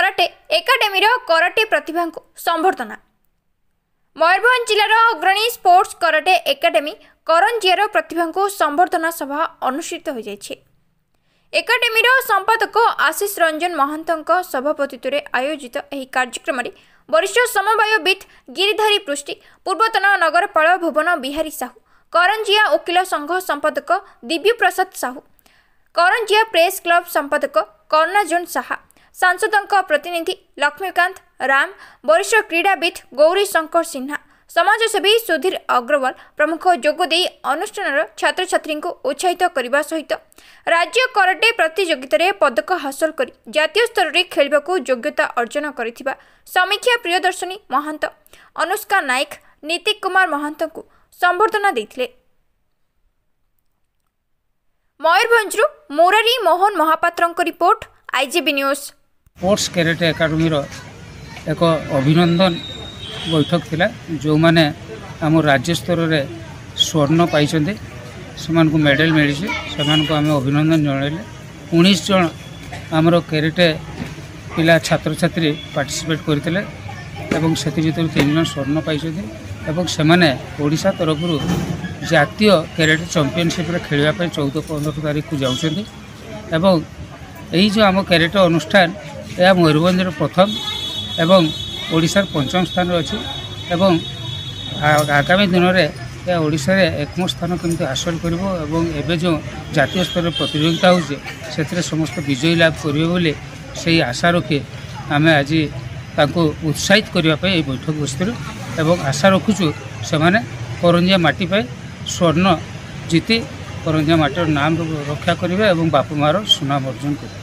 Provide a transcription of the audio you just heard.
Karate academy karate प्रतिभा को संबर्धना। मयूरभंज जिलार अग्रणी sports karate academy करंजियार प्रतिभा को संबर्धना सभा अनुष्ठित हो जाइए। एकाडेमी संपादक आशीष रंजन महंत सभापतित्व में आयोजित यह कार्यक्रम में वरिष्ठ समवायविद गिरिधारी पृष्टि, पूर्वतन नगरपाल भुवन बिहारी साहू, करंजिया वकिल संघ संपादक दिव्य प्रसाद साहू, करंजिया प्रेस क्लब संपादक कर्णाजन साहा, सांसदों प्रतिनिधि लक्ष्मीकांत राम, वरिष्ठ क्रीड़ाविद गौरी शंकर सिन्हा, समाजसेवी सुधीर अग्रवाल प्रमुख जोगदे अनुष्ठान छात्र छात्री को उत्साहित करने सहित राज्य कराटे प्रतियोगिता में पदक हासिल कर जातीय स्तर में खेलने को योग्यता अर्जन कर समीक्षा प्रियदर्शनी महंत, अनुष्का नायक, नीतिक कुमार महंत को संबर्धना देते। मयूरभंजरू Murari Mohan Mahapatra report, IGB news. Sports karate academy एक अभिनंदन बैठक थिला, जो माने आम राज्य स्तर में स्वर्ण पाई से मेडल मिली से आम अभिनंदन जनइले। 19 जन आमर कराटे पिला छात्र छात्री पार्टिसिपेट करते से 3 जन स्वर्ण पाई से ओडिशा तरफ जातीय कराटे चैंपियनशिप खेलवाई 14-15 तारीख को जाऊँगी। यही जो आम कराटे अनुष्ठान यह मयूरभंज प्रथम एवं ओडिशार 5म स्थान अच्छी। आगामी दिन में यह ओडिशा रे 1म स्थान केमती हासिल कर जो जातीय स्तर प्रतियोगिता होते समस्त विजयी लाभ करेंगे से आशा रखी आम आज उत्साहित करने बैठक बसलु। आशा रखुचु से करंजिया माटी पे स्वर्ण जीति करंजिया माटर नाम रक्षा करेंगे और बापू मार सुनाम अर्जन करेंगे।